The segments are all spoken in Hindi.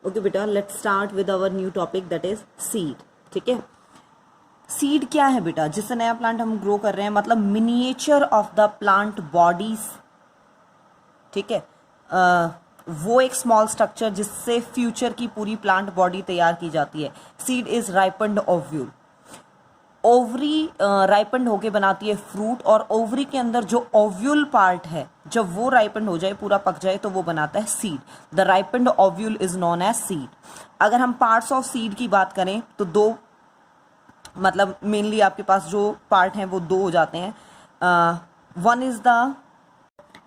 ओके बेटा, let's start with our new topic that is seed. ठीक है, सीड क्या है बेटा? जिससे नया प्लांट हम ग्रो कर रहे हैं, मतलब miniature of the plant bodies. ठीक है, वो एक स्मॉल स्ट्रक्चर जिससे फ्यूचर की पूरी प्लांट बॉडी तैयार की जाती है. Seed is ripened ovule. Ovary ripened होके बनाती है फ्रूट, और ओवरी के अंदर जो ओव्यूल पार्ट है, जब वो राइपन्ड हो जाए, पूरा पक जाए, तो वो बनाता है seed. The ripened ovule is known as seed. अगर हम पार्ट्स ऑफ सीड की बात करें तो दो, मतलब मेनली आपके पास जो पार्ट हैं वो दो हो जाते हैं. वन इज द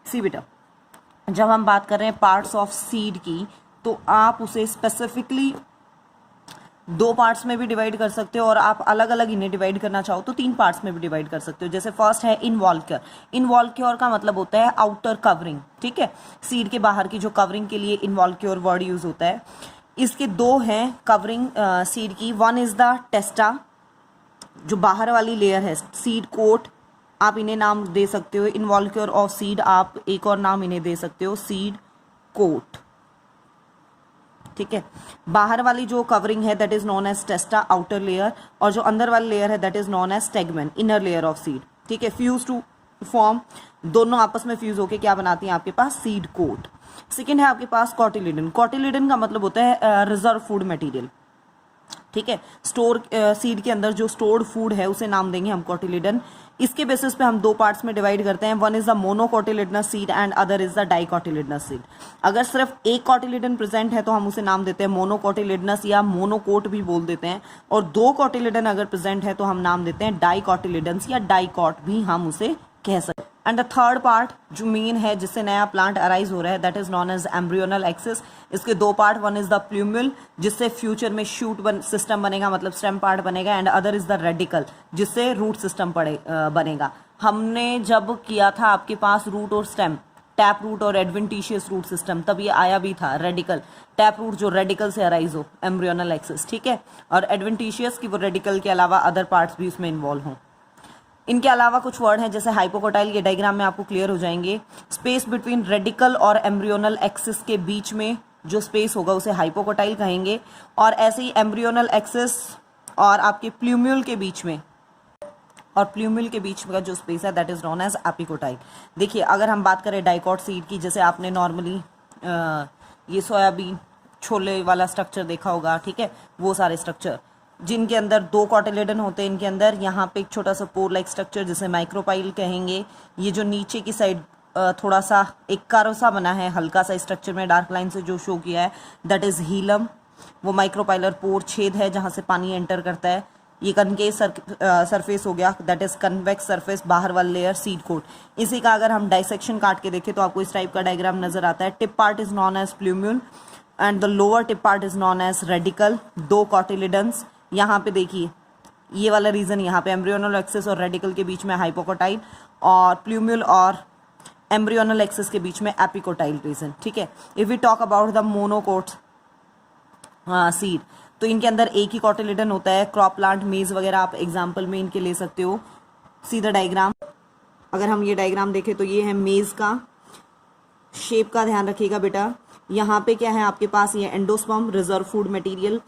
सी बेटा, जब हम बात कर रहे हैं पार्ट्स ऑफ सीड की, तो आप उसे स्पेसिफिकली दो पार्ट्स में भी डिवाइड कर सकते हो, और आप अलग अलग इन्हें डिवाइड करना चाहो तो तीन पार्ट्स में भी डिवाइड कर सकते हो. जैसे फर्स्ट है इनवॉल्क्योर. इनवॉल्क्योर का मतलब होता है आउटर कवरिंग. ठीक है, सीड के बाहर की जो कवरिंग के लिए इनवॉल्क्योर वर्ड यूज होता है. इसके दो हैं कवरिंग सीड की. वन इज द टेस्टा, जो बाहर वाली लेयर है. सीड कोट, आप इन्हें नाम दे सकते हो. इनवॉल्क्योर ऑफ सीड, आप एक और नाम इन्हें दे सकते हो, सीड कोट. ठीक है, बाहर वाली जो कवरिंग है that is known as testa, outer layer, और जो अंदर वाली लेयर है that is known as tegmen, inner layer of seed. ठीक है, फ्यूज टू फॉर्म, दोनों आपस में फ्यूज होके क्या बनाती हैं आपके पास? Seed coat. सेकेंड है आपके पास कॉटिलिडन. कॉटिलिडन का मतलब होता है रिजर्व फूड मटेरियल. ठीक है, स्टोर सीड के अंदर जो स्टोर्ड फूड है उसे नाम देंगे हम कॉटिलिडन. इसके बेसिस पे हम दो पार्ट्स में डिवाइड करते हैं. One is the monocotyledonous seed and other is the dicotyledonous seed. अगर सिर्फ एक कॉटिलिडन प्रेजेंट है तो हम उसे नाम देते हैं मोनोकॉटिलिडनस या मोनोकोट भी बोल देते हैं, और दो कॉटिलिडन अगर प्रेजेंट है तो हम नाम देते हैं डाइकॉटिलिडन्स या डाइकॉट भी हम उसे कह सकते हैं. एंड द थर्ड पार्ट जो मेन है जिससे नया प्लांट अराइज हो रहा है that is known as embryonal axis. इसके दो part, one is the plumule जिससे फ्यूचर में शूट सिस्टम बनेगा, मतलब स्टेम पार्ट बनेगा, and other is the radicle जिससे रूट सिस्टम बनेगा. हमने जब किया था आपके पास रूट और स्टेम, टैप रूट और एडवेंटिशियस रूट सिस्टम, तब ये आया भी था रेडिकल. टैप रूट जो रेडिकल से अराइज हो, एम्ब्रियोनल एक्सिस. ठीक है, और एडवेंटिशियस की वो रेडिकल के अलावा अदर पार्ट्स भी उसमें इन्वॉल्व हों. इनके अलावा कुछ वर्ड हैं जैसे हाइपोकोटाइल, ये डायग्राम में आपको क्लियर हो जाएंगे. स्पेस बिटवीन रेडिकल और एम्ब्रियोनल एक्सिस के बीच में जो स्पेस होगा उसे हाइपोकोटाइल कहेंगे, और ऐसे ही एम्ब्रियोनल एक्सिस और आपके प्लूम्यूल के बीच में, और प्लूम्यूल के बीच में का जो स्पेस है that is known as epicotyl. देखिए, अगर हम बात करें डाइकॉट सीड की, जैसे आपने नॉर्मली ये सोयाबीन छोले वाला स्ट्रक्चर देखा होगा. ठीक है, वो सारे स्ट्रक्चर जिनके अंदर दो कॉटिलिडन होते हैं, इनके अंदर यहाँ पे एक छोटा सा पोर लाइक स्ट्रक्चर जिसे माइक्रोपाइल कहेंगे. ये जो नीचे की साइड थोड़ा सा एक कर्व सा बना है, हल्का सा स्ट्रक्चर में डार्क लाइन से जो शो किया है दैट इज हीलम. वो माइक्रोपाइलर पोर छेद है जहाँ से पानी एंटर करता है. ये कनकेव सरफेस हो गया दैट इज कन्वेक्स सरफेस, बाहर वाला लेयर सीड कोट. इसी का अगर हम डाइसेक्शन काट के देखें तो आपको इस टाइप का डायग्राम नजर आता है. Tip part is known as plumule and the lower tip part is known as radicle. दो कॉटिलिडन्स यहाँ पे देखिए, ये वाला रीजन यहाँ पे एम्ब्रियोनल एक्सिस और रेडिकल के बीच में हाइपोकोटाइल, और प्लूम्यूल और एम्ब्रियोनल एक्सिस के बीच में एपिकोटाइल रीजन. ठीक है, if we talk about the monocot seed, तो इनके अंदर एक ही कॉटिलिडन होता है. क्रॉप प्लांट, मेज वगैरह आप एग्जाम्पल में इनके ले सकते हो. See the diagram. अगर हम ये डायग्राम देखें तो ये है मेज का. शेप का ध्यान रखिएगा बेटा. यहाँ पे क्या है आपके पास? ये एंडोस्पर्म, रिजर्व फूड मटेरियल.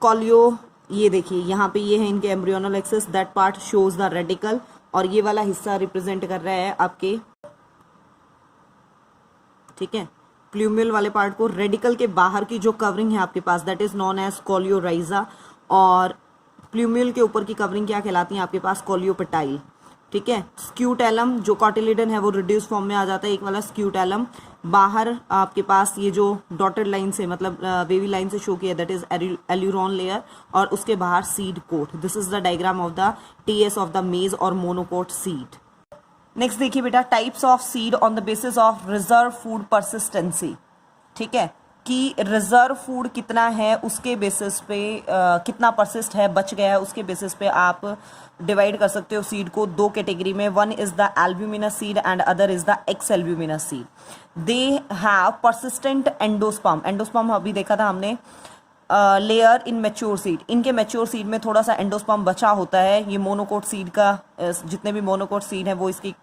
कॉलियो, ये देखिए यहाँ पे ये है इनके embryonal axis, that part shows the radical, और ये वाला हिस्सा रिप्रेजेंट कर रहा है आपके, ठीक है, प्लूम्यूल वाले पार्ट को. रेडिकल के बाहर की जो कवरिंग है आपके पास दैट इज नॉन एज कॉलियोराइजा, और प्लूम्यूल के ऊपर की कवरिंग क्या कहलाती है आपके पास? कॉलियोपेटाइल. ठीक है, स्क्यूटेलम जो कॉटिलिडन है वो रिड्यूस फॉर्म में आ जाता है, एक वाला स्क्यूटेलम. बाहर आपके पास ये जो डॉटेड लाइन से, मतलब वेवी लाइन से शो किया दैट इज एल्यूरॉन लेयर, और उसके बाहर seed coat. This is the diagram of the TS of the maize और मोनोकोट सीड. नेक्स्ट देखिए बेटा, types of seed on the basis of reserve food persistency. ठीक है, कि रिजर्व फूड कितना है उसके बेसिस पे कितना परसिस्ट है, बच गया है, उसके बेसिस पे आप डिवाइड कर सकते हो सीड को दो कैटेगरी में. One is the albuminous seed and other is the x albuminous seed. They have persistent endosperm. Endosperm अभी देखा था हमने. लेयर इन मैच्योर सीड, इनके मैच्योर सीड में थोड़ा सा एंडोस्पर्म बचा होता है. ये मोनोकोट सीड का जितने भी मोनोकोट सीड है वो इसकी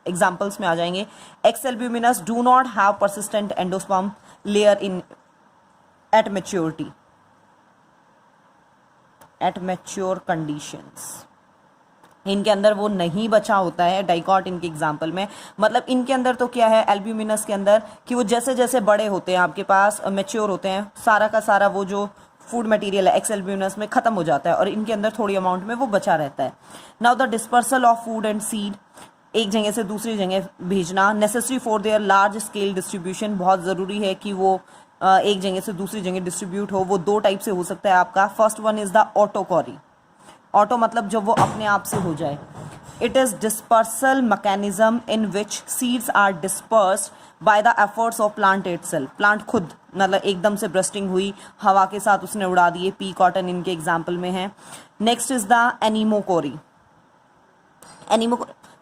एग्जाम्पल्स में आ जाएंगे. Ex albuminous do not have persistent endosperm layer in at maturity, at mature conditions. इनके अंदर वो नहीं बचा होता है डाइकॉट इनके एग्जाम्पल में। मतलब इनके अंदर तो क्या है एल्ब्यूमिनस के अंदर कि वो जैसे जैसे बड़े होते हैं आपके पास मैच्योर होते हैं, सारा का सारा वो जो फूड मटेरियल है एक्स एल्ब्यूमिनस में खत्म हो जाता है और इनके अंदर थोड़ी अमाउंट में वो बचा रहता है। Now the dispersal of food and seed, एक जगह से दूसरी जगह भेजना, necessary for their large scale distribution, बहुत ज़रूरी है कि वो एक जगह से दूसरी जगह डिस्ट्रीब्यूट हो। वो दो टाइप से हो सकता है आपका। First one is the autochory, auto मतलब जब वो अपने आप से हो जाए। It is dispersal mechanism in which seeds are dispersed by the efforts of plant itself, plant खुद मतलब एकदम से ब्रस्टिंग हुई, हवा के साथ उसने उड़ा दिए, पी कॉटन इनके एग्जाम्पल में है। नेक्स्ट इज द एनीमोकोरी,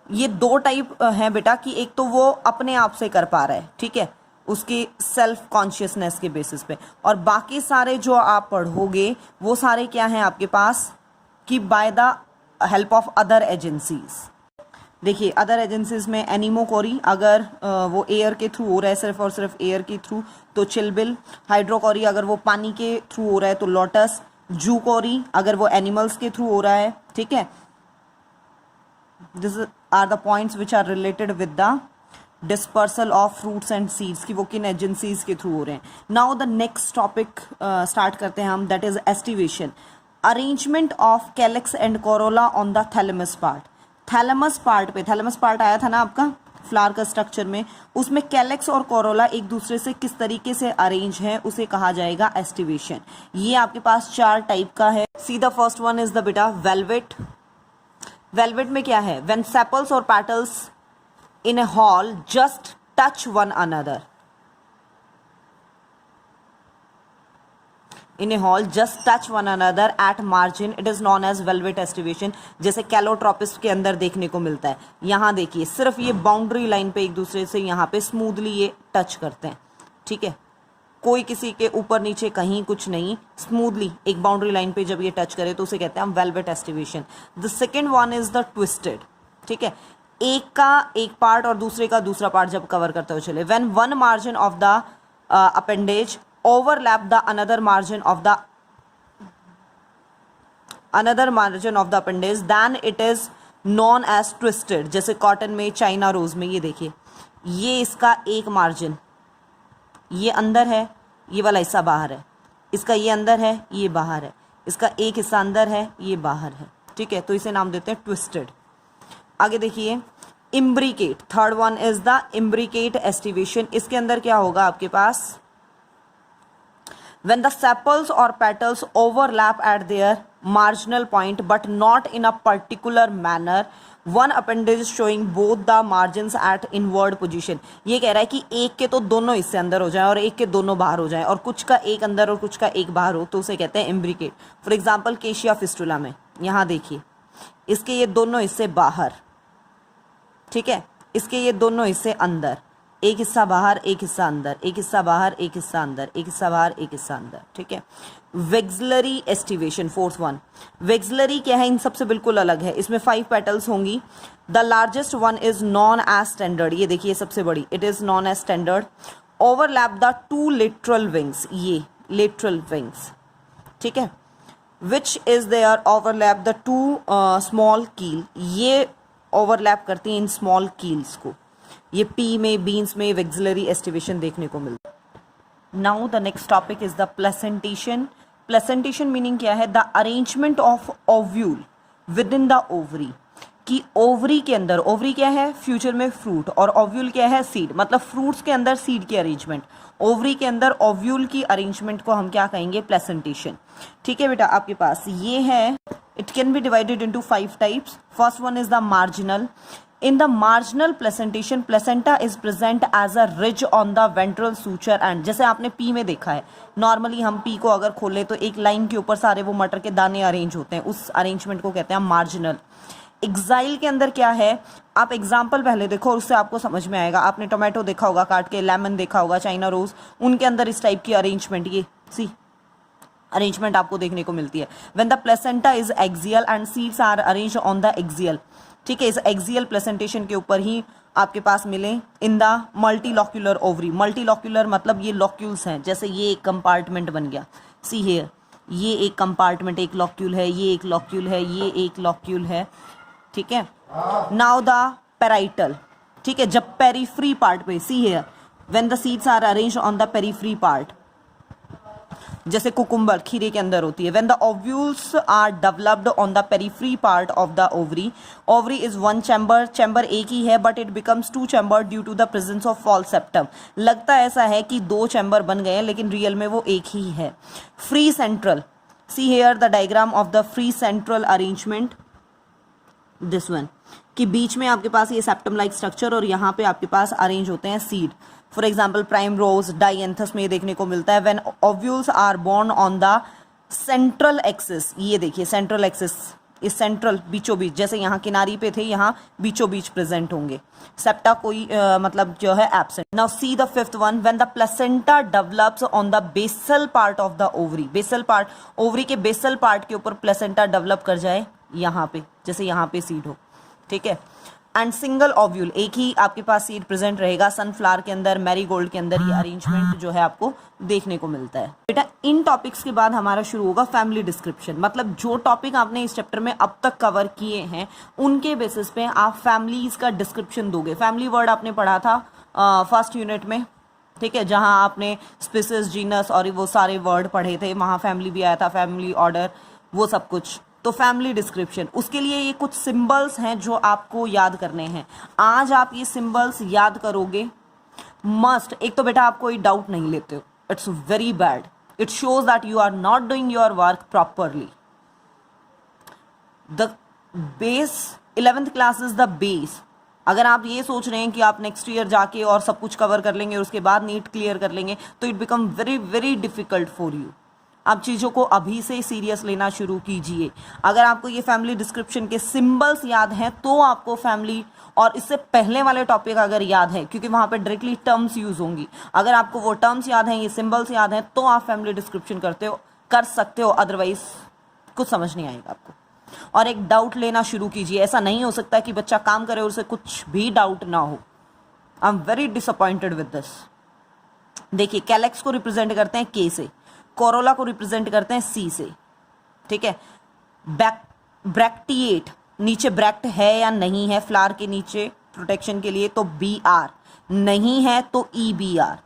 ये दो टाइप हैं बेटा कि एक तो वो अपने आप से कर पा रहा है, ठीक है, उसकी सेल्फ कॉन्शियसनेस के बेसिस पे, और बाकी सारे जो आप पढ़ोगे वो सारे क्या हैं आपके पास कि by the help of other agencies. देखिए अदर एजेंसीज में एनीमोकोरी अगर वो एयर के थ्रू हो रहा है सिर्फ और सिर्फ एयर के थ्रू तो चिलबिल, हाइड्रोकोरी अगर वो पानी के थ्रू हो रहा है तो लोटस, जूकोरी अगर वो एनिमल्स के थ्रू हो रहा है, ठीक है। This are the points which are related with the dispersal of fruits and seeds कि वो किन एजेंसीज के थ्रू हो रहे हैं। Now the next topic start करते हैं हम, that is aestivation, arrangement of calyx and corolla on the thalamus part. Thalamus part पे, थैलेमस पार्ट आया था ना आपका फ्लावर का स्ट्रक्चर में, उसमें कैलेक्स और कोरोला एक दूसरे से किस तरीके से अरेंज है उसे कहा जाएगा एस्टिवेशन। ये आपके पास चार टाइप का है। See the first one is the बेटा वेलवेट। वेलवेट में क्या है, व्हेन सेपल्स और petals in a hall just touch one another, in a hall just touch one another at margin, it is known as velvet estivation। जैसे कैलोट्रोपिस के अंदर देखने को मिलता है। यहाँ देखिए सिर्फ ये बाउंड्री लाइन पे एक दूसरे से यहाँ पे स्मूथली ये टच करते हैं, ठीक है, कोई किसी के ऊपर नीचे कहीं कुछ नहीं, स्मूथली एक बाउंड्री लाइन पे जब ये टच करे तो उसे कहते हैं हम velvet aestivation. The second one is the twisted, ठीक है, एक का एक पार्ट और दूसरे का दूसरा पार्ट जब कवर करते हुए चले। When one margin of the appendage overlap the another margin of the appendage then it is known as twisted. जैसे कॉटन में, चाइना रोज में, ये देखिए ये इसका एक मार्जिन ये अंदर है, ये वाला हिस्सा बाहर है, इसका ये अंदर है, ये बाहर है, इसका एक हिस्सा अंदर है, ये बाहर है, ठीक है, तो इसे नाम देते हैं ट्विस्टेड। आगे देखिए imbricate, third one is the imbricate aestivation. इसके अंदर क्या होगा आपके पास, when the sepals or petals overlap at their marginal point but not in a particular manner, one appendage showing both the margins at inward position। ये कह रहा है कि एक के तो दोनों हिस्से अंदर हो जाएं और एक के दोनों बाहर हो जाएं और कुछ का एक अंदर और कुछ का एक बाहर हो तो उसे कहते हैं इम्ब्रिकेट। फॉर एग्जाम्पल केशिया फिस्टुला में यहाँ देखिए इसके ये दोनों हिस्से बाहर, ठीक है, इसके ये दोनों हिस्से अंदर, एक हिस्सा बाहर एक हिस्सा अंदर, एक हिस्सा बाहर एक हिस्सा अंदर, एक हिस्सा बाहर एक हिस्सा अंदर, ठीक है। वेक्सलरी एस्टिवेशन, फोर्थ वन। वेक्सलरी क्या है, इन सबसे बिल्कुल अलग है, इसमें 5 पेटल्स होंगी। The largest one is known as standard, ये देखिए सबसे बड़ी, it is known as standard. Overlap the 2 lateral wings, ये लेटरल विंग्स, ठीक है, which is there overlap the 2 small keel, ये ओवरलैप करती हैं इन स्मॉल कील्स को। ये पी में, बीन्स में वेक्सलरी एस्टिवेशन देखने को मिलता है। Now the next topic is the placentation. Placentation meaning क्या है, the arrangement of ovule with in the ovary, कि ओवरी के अंदर, ओवरी क्या है फ्यूचर में फ्रूट और ओव्यूल क्या है सीड, मतलब फ्रूट्स के अंदर सीड की अरेंजमेंट, ओवरी के अंदर ओव्यूल की अरेंजमेंट को हम क्या कहेंगे, प्लेसेंटेशन। ठीक है बेटा, आपके पास ये है, it can be divided into 5 types. First one is the marginal. In the marginal placentation, placenta is present as a ridge on the ventral suture and, जैसे आपने पी में देखा है, नॉर्मली हम पी को अगर खोले तो एक लाइन के ऊपर सारे वो मटर के दाने अरेंज होते हैं, उस अरेंजमेंट को कहते हैं मार्जिनल। एक्साइल के अंदर क्या है, आप एग्जाम्पल पहले देखो और उससे आपको समझ में आएगा। आपने टोमेटो देखा होगा काट के, लेमन देखा होगा, चाइना रोज, उनके अंदर इस टाइप की अरेंजमेंट, ये सी अरेंजमेंट आपको देखने को मिलती है। When the placenta is axial and seeds are arranged on the axial, ठीक है, इस एक्सियल प्लेसेंटेशन के ऊपर ही आपके पास मिले इन द मल्टीलॉक्यूलर ओवरी। मल्टीलॉक्यूलर मतलब ये लॉक्यूल्स हैं, जैसे ये एक कंपार्टमेंट बन गया, सी हियर, ये एक कंपार्टमेंट, एक लॉक्यूल है, ये एक लॉक्यूल है, ये एक लॉक्यूल है, ठीक है। नाउ द पेराइटल, ठीक है, जब पेरीफ्री पार्ट पे, see here, when the seeds are arranged on the periphery part, जैसे कुकुम्बर खीरे के अंदर होती है, when the ovules are developed on the periphery part of the ovary, ovary is one chamber, chamber एक ही है but it becomes two chamber due to the presence of false septum. लगता ऐसा है कि दो चैम्बर बन गए हैं लेकिन रियल में वो एक ही है। Free central, see here the diagram of the free central arrangement, this one, कि बीच में आपके पास ये सेप्टम लाइक स्ट्रक्चर और यहाँ पे आपके पास अरेंज होते हैं seed. For example primrose dianthus में ये देखने को मिलता है। When ovules are borne on the central axis, ये देखिए सेंट्रल एक्सिस, इस सेंट्रल बीचों बीच, जैसे यहाँ किनारी पे थे यहाँ बीचों बीच प्रेजेंट होंगे, सेप्टा कोई मतलब जो है absent. Now see the fifth one, when the placenta develops on the basal part of the ovary, basal part, ovary के बेसल पार्ट के ऊपर प्लेसेंटा डेवलप कर जाए यहाँ पे, जैसे यहाँ पे सीड हो, ठीक है। एंड सिंगल ओव्यूल, एक ही आपके पास सीड प्रेजेंट रहेगा। सनफ्लावर के अंदर, मैरीगोल्ड के अंदर ये अरेंजमेंट जो है आपको देखने को मिलता है। बेटा इन टॉपिक्स के बाद हमारा शुरू होगा फैमिली डिस्क्रिप्शन, मतलब जो टॉपिक आपने इस चैप्टर में अब तक कवर किए हैं उनके बेसिस पे आप फैमिलीज का डिस्क्रिप्शन दोगे। फैमिली वर्ड आपने पढ़ा था फर्स्ट यूनिट में, ठीक है, जहां आपने स्पीसीज, जीनस और वो सारे वर्ड पढ़े थे, वहां फैमिली भी आया था, फैमिली ऑर्डर, वो सब कुछ। तो फैमिली डिस्क्रिप्शन, उसके लिए ये कुछ सिंबल्स हैं जो आपको याद करने हैं। आज आप ये सिंबल्स याद करोगे मस्ट। एक तो बेटा आप कोई डाउट नहीं लेते हो, it's very bad, it shows that you are not doing your work properly. The base, 11th class is the base. अगर आप ये सोच रहे हैं कि आप नेक्स्ट ईयर जाके और सब कुछ कवर कर लेंगे और उसके बाद नीट क्लियर कर लेंगे, तो it become very very difficult for you. आप चीज़ों को अभी से सीरियस लेना शुरू कीजिए। अगर आपको ये फैमिली डिस्क्रिप्शन के सिंबल्स याद हैं तो आपको फैमिली और इससे पहले वाले टॉपिक अगर याद है, क्योंकि वहाँ पे डायरेक्टली टर्म्स यूज होंगी, अगर आपको वो टर्म्स याद हैं, ये सिंबल्स याद हैं, तो आप फैमिली डिस्क्रिप्शन कर सकते हो, अदरवाइज कुछ समझ नहीं आएगा आपको। और एक डाउट लेना शुरू कीजिए। ऐसा नहीं हो सकता कि बच्चा काम करे और उसे कुछ भी डाउट ना हो। I am very disappointed with this. देखिए कैलेक्स को रिप्रेजेंट करते हैं के से, कोरोला को रिप्रेजेंट करते हैं सी से, ठीक है। ब्रैक्टिएट, नीचे ब्रैक्ट है या नहीं है फ्लावर के नीचे प्रोटेक्शन के लिए, तो बी आर, नहीं है तो ई बी आर।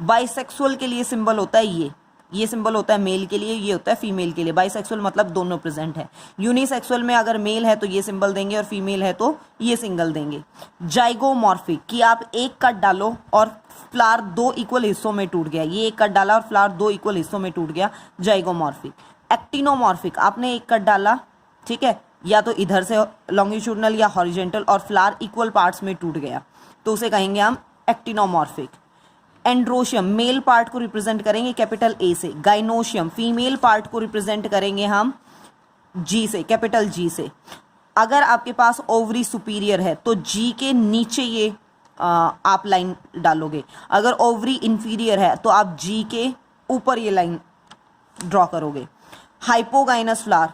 बाइसेक्सुअल के लिए सिंबल होता है ये सिंबल होता है मेल के लिए, ये होता है फीमेल के लिए। बाइसेक्सुअल मतलब दोनों प्रेजेंट है। यूनिसेक्सुअल में अगर मेल है तो ये सिंबल देंगे और फीमेल है तो ये सिंगल देंगे। जाइगोमॉर्फिक, कि आप एक कट डालो और फ्लावर दो इक्वल हिस्सों में टूट गया, ये एक कट डाला और फ्लावर दो इक्वल हिस्सों में टूट गया, जाइगोमॉर्फिक। एक्टिनोमॉर्फिक, आपने एक कट डाला, ठीक है, या तो इधर से लॉन्गिट्यूडनल या हॉरिजेंटल और फ्लावर इक्वल पार्ट्स में टूट गया, तो उसे कहेंगे हम एक्टिनोमॉर्फिक। एंड्रोशियम मेल पार्ट को रिप्रेजेंट करेंगे कैपिटल ए से। गाइनोशियम फीमेल पार्ट को रिप्रेजेंट करेंगे हम जी से, कैपिटल जी से। अगर आपके पास ओवरी सुपीरियर है तो जी के नीचे ये आप लाइन डालोगे। अगर ओवरी इंफीरियर है तो आप जी के ऊपर ये लाइन ड्रॉ करोगे। हाइपोगाइनस फ्लावर,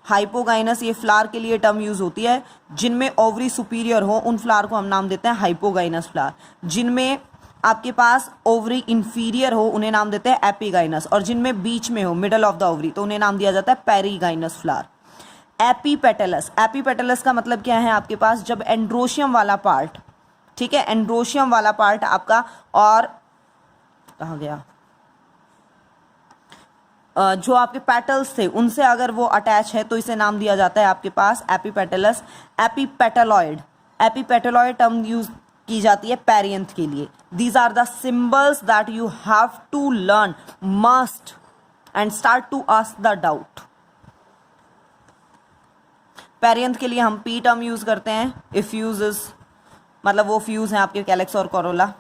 हाइपोगाइनस ये फ्लावर के लिए टर्म यूज होती है। जिनमें ओवरी सुपीरियर हो उन फ्लावर को हम नाम देते हैं हाइपोगाइनस फ्लावर। जिनमें आपके पास ओवरी इंफीरियर हो उन्हें नाम देते हैं एपीगाइनस, और जिनमें बीच में हो मिडल ऑफ द ओवरी तो उन्हें नाम दिया जाता है पेरीगाइनस फ्लावर। एपीपेटलस, एपीपेटलस का मतलब क्या है आपके पास, जब एंड्रोशियम वाला पार्ट, ठीक है, एंड्रोशियम वाला पार्ट आपका, और कहाँ गया, जो आपके पेटल्स थे उनसे अगर वो अटैच है तो इसे नाम दिया जाता है आपके पास epipetalous. Epipetaloid, epipetaloid term use की जाती है पेरियंथ के लिए। These are the symbols that you have to learn must and start to ask the doubt. Perianth के लिए हम पी टर्म यूज करते हैं। इफ्यूज मतलब वो फ्यूज हैं आपके कैलेक्स और कोरोला।